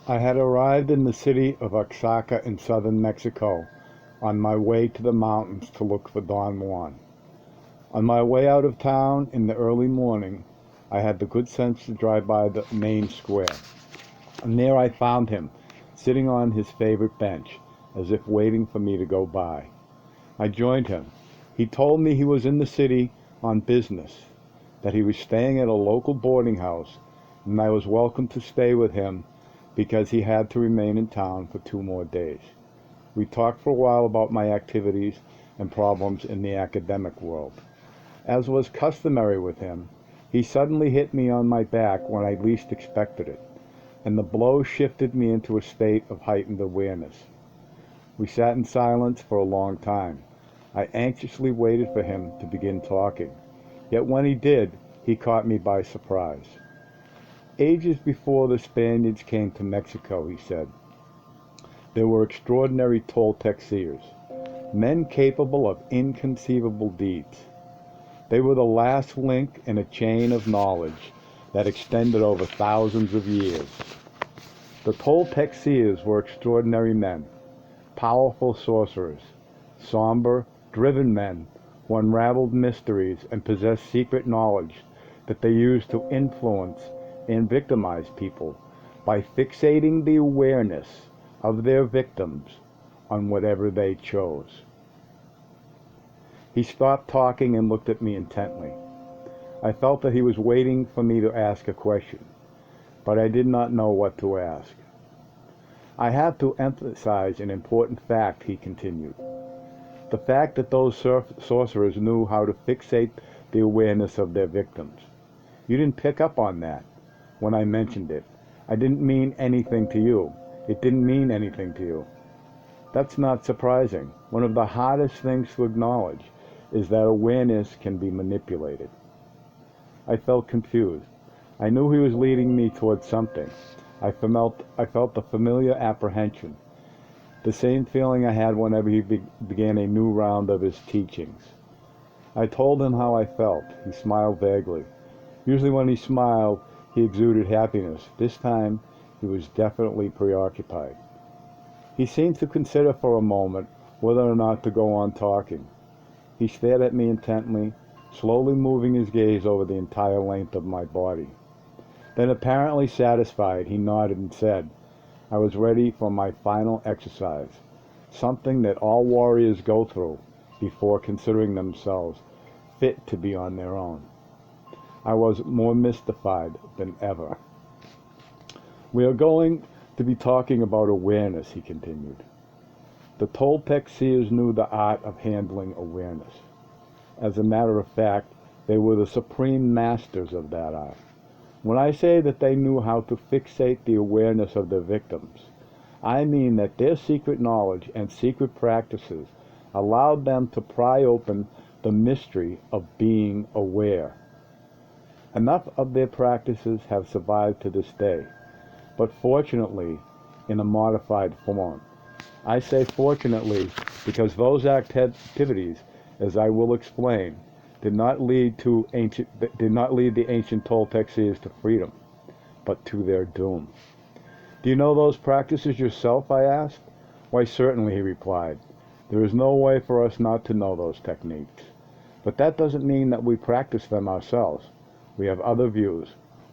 I had arrived in the city of Oaxaca in southern Mexico on my way to the mountains to look for Don Juan. On my way out of town in the early morning, I had the good sense to drive by the main square, and there I found him, sitting on his favorite bench, as if waiting for me to go by. I joined him. He told me he was in the city on business, that he was staying at a local boarding house, and I was welcome to stay with him because he had to remain in town for 2 more days. We talked for a while about my activities and problems in the academic world. As was customary with him, he suddenly hit me on my back when I least expected it, and the blow shifted me into a state of heightened awareness. We sat in silence for a long time. I anxiously waited for him to begin talking, yet when he did, he caught me by surprise. Ages before the Spaniards came to Mexico, he said, there were extraordinary Toltec Seers, men capable of inconceivable deeds. They were the last link in a chain of knowledge that extended over thousands of years. The Toltec Seers were extraordinary men, powerful sorcerers, somber, driven men who unraveled mysteries and possessed secret knowledge that they used to influence and victimize people by fixating the awareness of their victims on whatever they chose. He stopped talking and looked at me intently. I felt that he was waiting for me to ask a question, but I did not know what to ask. I have to emphasize an important fact, he continued. The fact that those sorcerers knew how to fixate the awareness of their victims. You didn't pick up on that when I mentioned it. I didn't mean anything to you. It didn't mean anything to you. That's not surprising. One of the hardest things to acknowledge is that awareness can be manipulated. I felt confused. I knew he was leading me towards something. I felt the familiar apprehension, the same feeling I had whenever he began a new round of his teachings. I told him how I felt. He smiled vaguely. Usually when he smiled, he exuded happiness. This time, he was definitely preoccupied. He seemed to consider for a moment whether or not to go on talking. He stared at me intently, slowly moving his gaze over the entire length of my body. Then, apparently satisfied, he nodded and said, I was ready for my final exercise, something that all warriors go through before considering themselves fit to be on their own. I was more mystified than ever. We are going to be talking about awareness, he continued. The Toltec Seers knew the art of handling awareness. As a matter of fact, they were the supreme masters of that art. When I say that they knew how to fixate the awareness of their victims, I mean that their secret knowledge and secret practices allowed them to pry open the mystery of being aware. Enough of their practices have survived to this day, but fortunately in a modified form. I say fortunately because those activities, as I will explain, did not lead the ancient Toltec Seers to freedom, but to their doom. Do you know those practices yourself, I asked? Why, certainly, he replied. There is no way for us not to know those techniques. But that doesn't mean that we practice them ourselves. We have other views.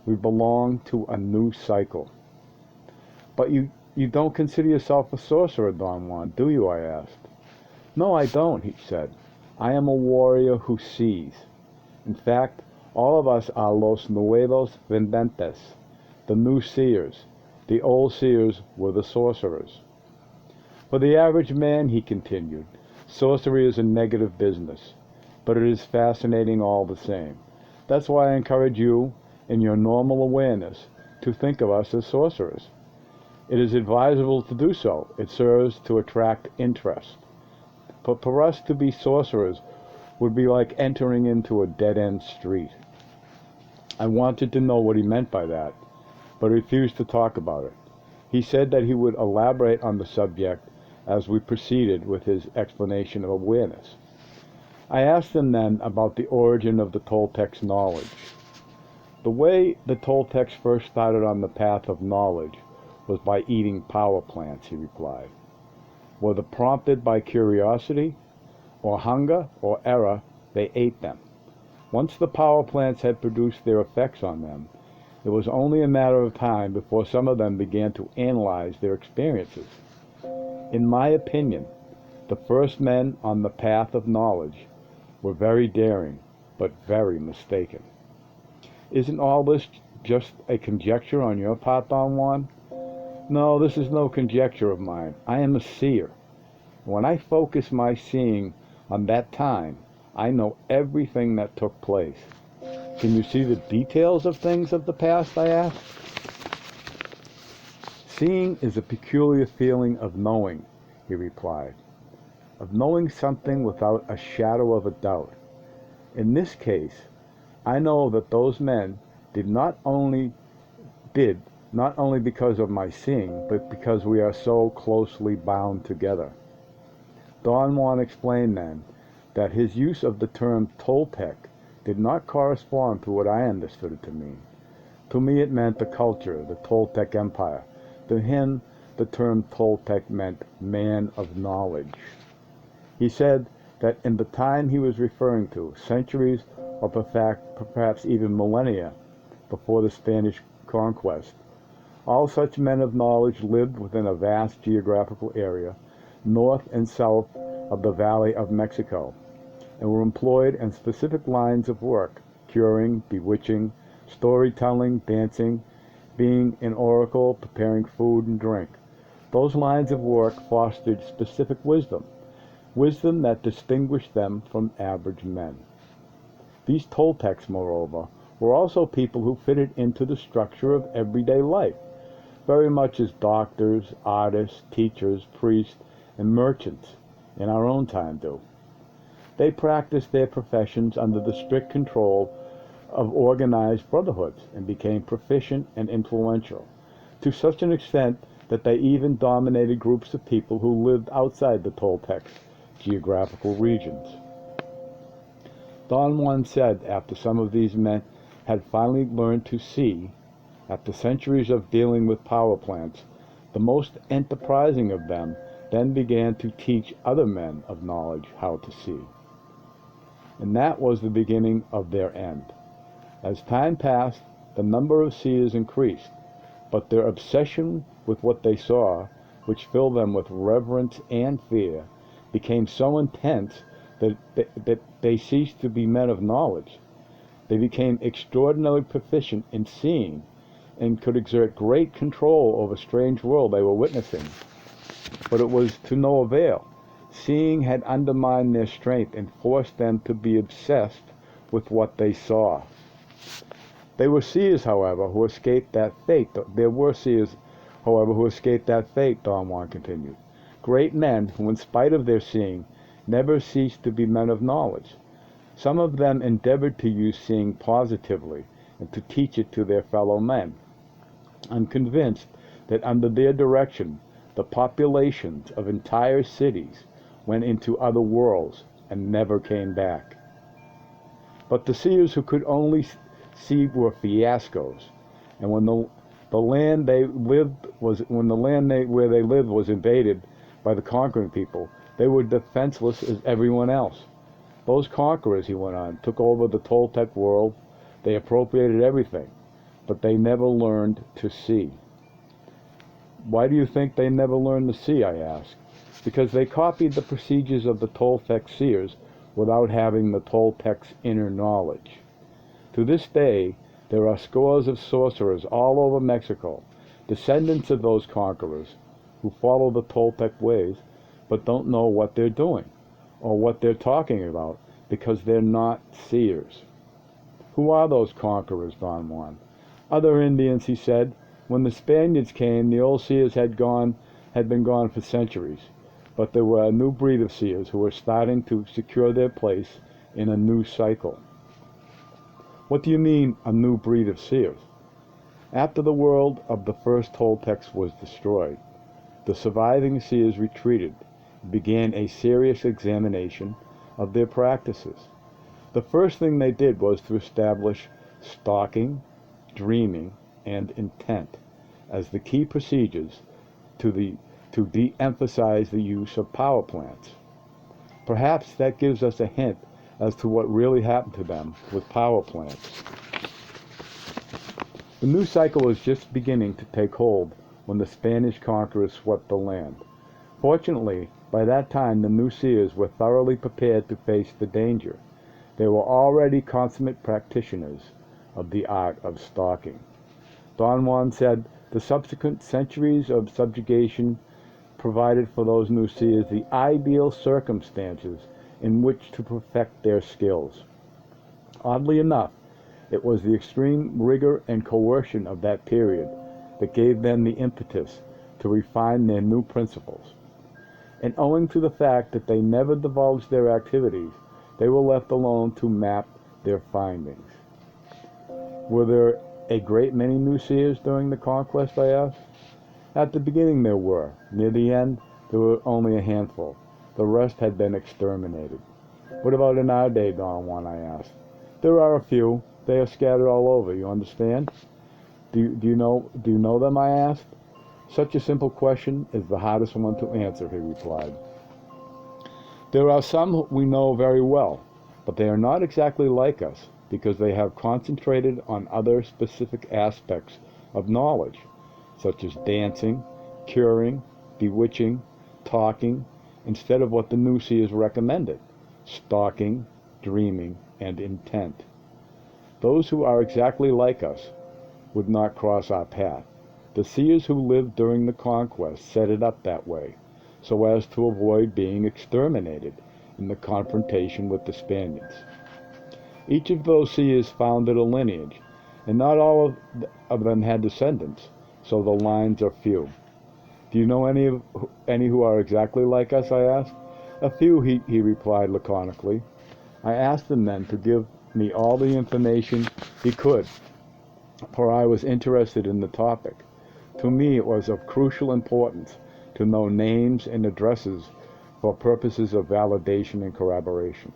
We belong to a new cycle. But you don't consider yourself a sorcerer, Don Juan, do you? I asked. No, I don't, he said. I am a warrior who sees. In fact, all of us are los nuevos videntes, the new seers. The old seers were the sorcerers. For the average man, he continued, sorcery is a negative business, but it is fascinating all the same. That's why I encourage you, in your normal awareness, to think of us as sorcerers. It is advisable to do so. It serves to attract interest. But for us to be sorcerers would be like entering into a dead-end street. I wanted to know what he meant by that, but refused to talk about it. He said that he would elaborate on the subject as we proceeded with his explanation of awareness. I asked him then about the origin of the Toltec's knowledge. The way the Toltecs first started on the path of knowledge was by eating power plants, he replied. Whether prompted by curiosity, or hunger, or error, they ate them. Once the power plants had produced their effects on them, it was only a matter of time before some of them began to analyze their experiences. In my opinion, the first men on the path of knowledge were very daring, but very mistaken. Isn't all this just a conjecture on your part, Don Juan? No, this is no conjecture of mine. I am a seer. When I focus my seeing on that time, I know everything that took place. Can you see the details of things of the past, I asked? Seeing is a peculiar feeling of knowing, he replied, of knowing something without a shadow of a doubt. In this case, I know that those men did not only because of my seeing, but because we are so closely bound together. Don Juan explained then that his use of the term Toltec did not correspond to what I understood it to mean. To me it meant the culture, the Toltec Empire. To him, the term Toltec meant man of knowledge. He said that in the time he was referring to, centuries or perhaps even millennia before the Spanish conquest, all such men of knowledge lived within a vast geographical area, north and south of the Valley of Mexico, and were employed in specific lines of work: curing, bewitching, storytelling, dancing, being an oracle, preparing food and drink. Those lines of work fostered specific wisdom that distinguished them from average men. These Toltecs, moreover, were also people who fitted into the structure of everyday life, very much as doctors, artists, teachers, priests, and merchants in our own time do. They practiced their professions under the strict control of organized brotherhoods and became proficient and influential, to such an extent that they even dominated groups of people who lived outside the Toltecs' geographical regions. Don Juan said after some of these men had finally learned to see, after centuries of dealing with power plants, the most enterprising of them then began to teach other men of knowledge how to see. And that was the beginning of their end. As time passed, the number of seers increased, but their obsession with what they saw, which filled them with reverence and fear, became so intense that they ceased to be men of knowledge. They became extraordinarily proficient in seeing and could exert great control over a strange world they were witnessing. But it was to no avail. Seeing had undermined their strength and forced them to be obsessed with what they saw. There were seers, however, who escaped that fate. Don Juan continued. Great men who, in spite of their seeing, never ceased to be men of knowledge. Some of them endeavored to use seeing positively and to teach it to their fellow men. I'm convinced that under their direction, the populations of entire cities went into other worlds and never came back. But the seers who could only see were fiascos, and when the land where they lived was invaded by the conquering people, they were defenseless as everyone else. Those conquerors, he went on, took over the Toltec world. They appropriated everything, but they never learned to see. Why do you think they never learned to see, I asked. Because they copied the procedures of the Toltec Seers without having the Toltec's inner knowledge. To this day, there are scores of sorcerers all over Mexico, descendants of those conquerors, who follow the Toltec ways, but don't know what they're doing, or what they're talking about, because they're not seers. Who are those conquerors, Don Juan? Other Indians, he said. When the Spaniards came, the old seers had been gone for centuries, but there were a new breed of seers who were starting to secure their place in a new cycle. What do you mean, a new breed of seers? After the world of the first Toltecs was destroyed, the surviving seers retreated and began a serious examination of their practices. The first thing they did was to establish stalking, dreaming, and intent as the key procedures to de-emphasize the use of power plants. Perhaps that gives us a hint as to what really happened to them with power plants. The new cycle was just beginning to take hold when the Spanish conquerors swept the land. Fortunately, by that time the new seers were thoroughly prepared to face the danger. They were already consummate practitioners of the art of stalking. Don Juan said the subsequent centuries of subjugation provided for those new seers the ideal circumstances in which to perfect their skills. Oddly enough, it was the extreme rigor and coercion of that period that gave them the impetus to refine their new principles. And owing to the fact that they never divulged their activities, they were left alone to map their findings. Were there a great many new seers during the conquest, I asked? At the beginning there were. Near the end, there were only a handful. The rest had been exterminated. What about in our day, Don Juan, I asked. There are a few. They are scattered all over, you understand? Do you know them, I asked. Such a simple question is the hardest one to answer, he replied. There are some we know very well, but they are not exactly like us because they have concentrated on other specific aspects of knowledge, such as dancing, curing, bewitching, talking, instead of what the new seers recommended, stalking, dreaming, and intent. Those who are exactly like us would not cross our path. The seers who lived during the conquest set it up that way, so as to avoid being exterminated in the confrontation with the Spaniards. Each of those seers founded a lineage, and not all of them had descendants, so the lines are few. Do you know any who are exactly like us, I asked. A few, he replied laconically. I asked him then to give me all the information he could, for I was interested in the topic. To me it was of crucial importance to know names and addresses for purposes of validation and corroboration.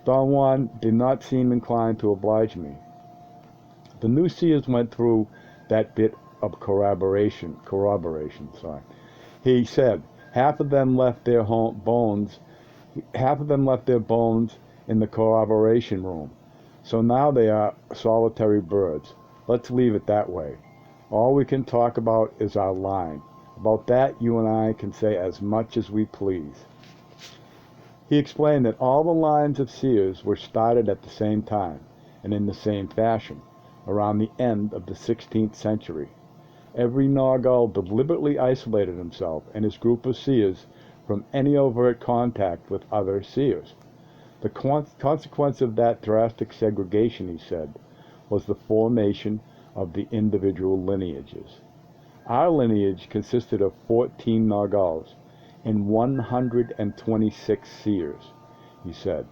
Don Juan did not seem inclined to oblige me. The new seers went through that bit of corroboration. He said half of them left their bones in the corroboration room. So now they are solitary birds. Let's leave it that way. All we can talk about is our line. About that, you and I can say as much as we please. He explained that all the lines of seers were started at the same time and in the same fashion, around the end of the 16th century. Every Nargal deliberately isolated himself and his group of seers from any overt contact with other seers. The consequence of that drastic segregation, he said, was the formation of the individual lineages. Our lineage consisted of 14 Nargals and 126 seers, he said.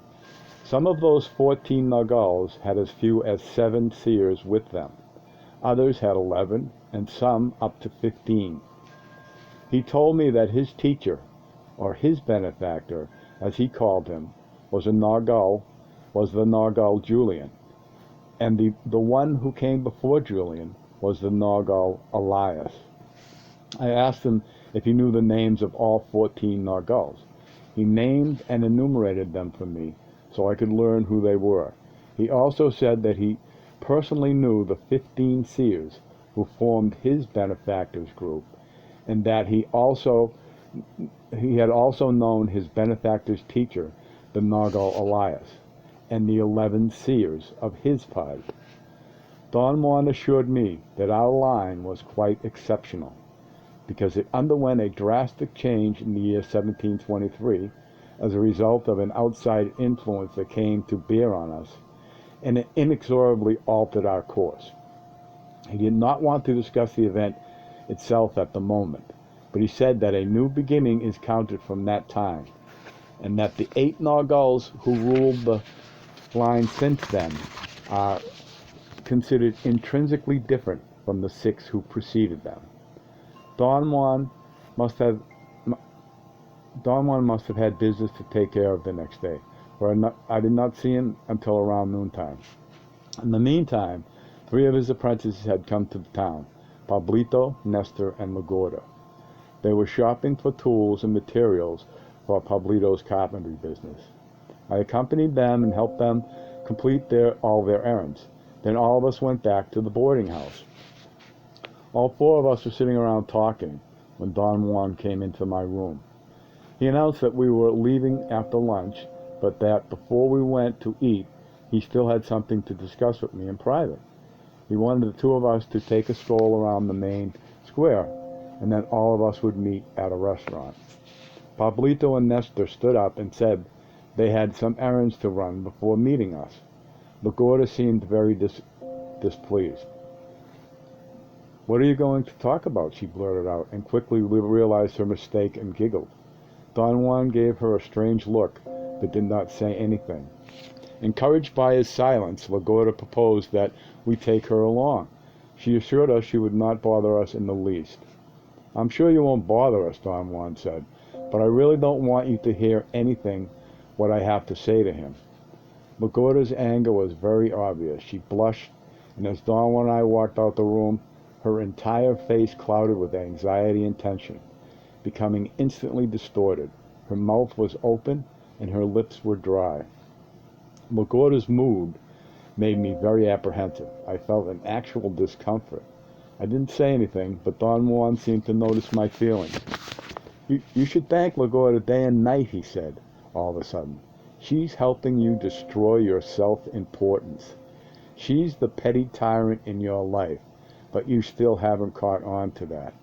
Some of those 14 Nargals had as few as 7 seers with them. Others had 11, and some up to 15. He told me that his teacher, or his benefactor, as he called him, was the Nargal Julian, and the one who came before Julian was the Nargal Elias. I asked him if he knew the names of all 14 Nargals. He named and enumerated them for me so I could learn who they were. He also said that he personally knew the 15 seers who formed his benefactor's group, and that he had also known his benefactor's teacher, the Nargal Elias, and the 11 seers of his party. Don Juan assured me that our line was quite exceptional, because it underwent a drastic change in the year 1723 as a result of an outside influence that came to bear on us, and it inexorably altered our course. He did not want to discuss the event itself at the moment, but he said that a new beginning is counted from that time, and that the 8 Nargals who ruled the line since then are considered intrinsically different from the 6 who preceded them. Don Juan must have had business to take care of the next day, for I did not see him until around noontime. In the meantime, 3 of his apprentices had come to the town. Pablito, Nestor, and Lagorda. They were shopping for tools and materials for Pablito's carpentry business. I accompanied them and helped them complete all their errands. Then all of us went back to the boarding house. All four of us were sitting around talking when Don Juan came into my room. He announced that we were leaving after lunch, but that before we went to eat, he still had something to discuss with me in private. He wanted the two of us to take a stroll around the main square, and then all of us would meet at a restaurant. Pablito and Nestor stood up and said they had some errands to run before meeting us. Lagorda seemed very displeased. "What are you going to talk about?" she blurted out, and quickly realized her mistake and giggled. Don Juan gave her a strange look, but did not say anything. Encouraged by his silence, Lagorda proposed that we take her along. She assured us she would not bother us in the least. "I'm sure you won't bother us," Don Juan said, "but I really don't want you to hear anything what I have to say to him." Lagorda's anger was very obvious. She blushed, and as Don Juan and I walked out the room, her entire face clouded with anxiety and tension, becoming instantly distorted. Her mouth was open, and her lips were dry. Lagorda's mood made me very apprehensive. I felt an actual discomfort. I didn't say anything, but Don Juan seemed to notice my feelings. You should thank Lagorda day and night," he said, all of a sudden. "She's helping you destroy your self-importance. She's the petty tyrant in your life, but you still haven't caught on to that."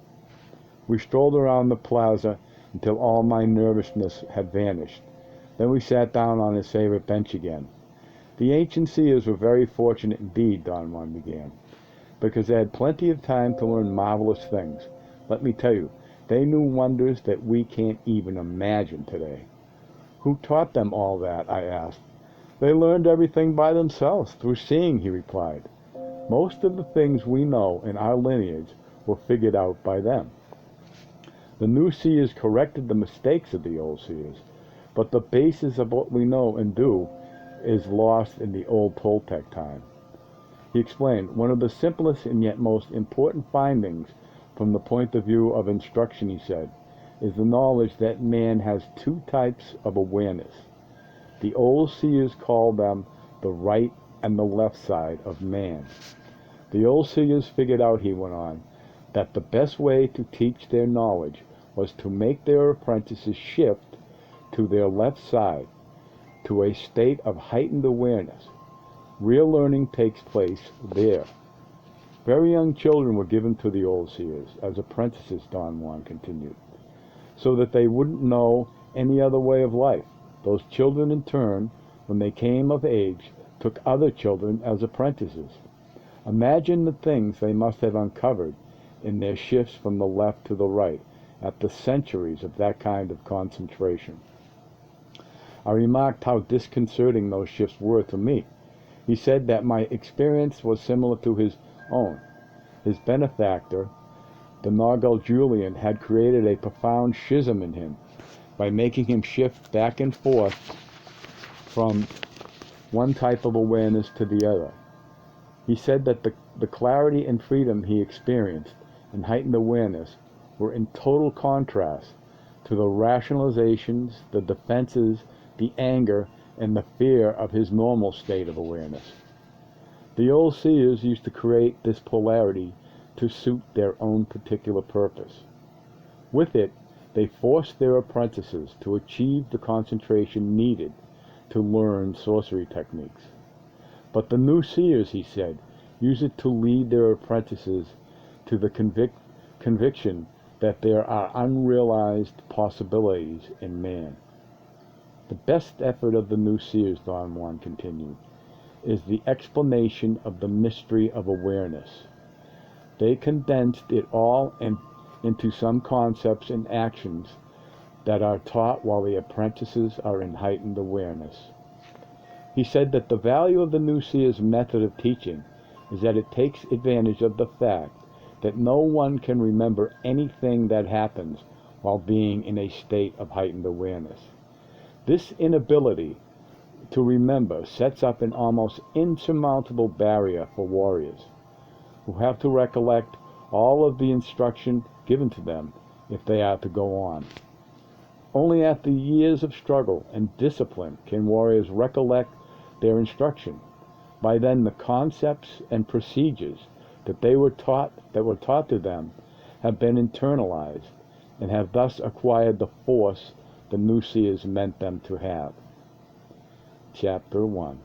We strolled around the plaza until all my nervousness had vanished. Then we sat down on his favorite bench again. "The ancient seers were very fortunate indeed," Don Juan began, "because they had plenty of time to learn marvelous things. Let me tell you, they knew wonders that we can't even imagine today." "Who taught them all that?" I asked. "They learned everything by themselves, through seeing," he replied. "Most of the things we know in our lineage were figured out by them. The new seers corrected the mistakes of the old seers, but the basis of what we know and do is lost in the old Toltec time." He explained, "One of the simplest and yet most important findings from the point of view of instruction," he said, "is the knowledge that man has two types of awareness. The old seers called them the right and the left side of man. The old seers figured out," he went on, "that the best way to teach their knowledge was to make their apprentices shift to their left side, to a state of heightened awareness. Real learning takes place there." Very young children were given to the old seers as apprentices, Don Juan continued, so that they wouldn't know any other way of life. Those children, in turn, when they came of age, took other children as apprentices. Imagine the things they must have uncovered in their shifts from the left to the right after centuries of that kind of concentration. I remarked how disconcerting those shifts were to me. He said that my experience was similar to his own. His benefactor, the Nagal Julian, had created a profound schism in him by making him shift back and forth from one type of awareness to the other. He said that the clarity and freedom he experienced and heightened awareness were in total contrast to the rationalizations, the defenses, the anger, and the fear of his normal state of awareness. The old seers used to create this polarity to suit their own particular purpose. With it, they forced their apprentices to achieve the concentration needed to learn sorcery techniques. But the new seers, he said, use it to lead their apprentices to the conviction that there are unrealized possibilities in man. The best effort of the new seers, Don Juan continued, is the explanation of the mystery of awareness. They condensed it all into some concepts and actions that are taught while the apprentices are in heightened awareness. He said that the value of the new seer's method of teaching is that it takes advantage of the fact that no one can remember anything that happens while being in a state of heightened awareness. This inability to remember sets up an almost insurmountable barrier for warriors, who have to recollect all of the instruction given to them if they are to go on. Only after years of struggle and discipline can warriors recollect their instruction. By then the concepts and procedures that were taught to them have been internalized and have thus acquired the force the new seers meant them to have. Chapter 1.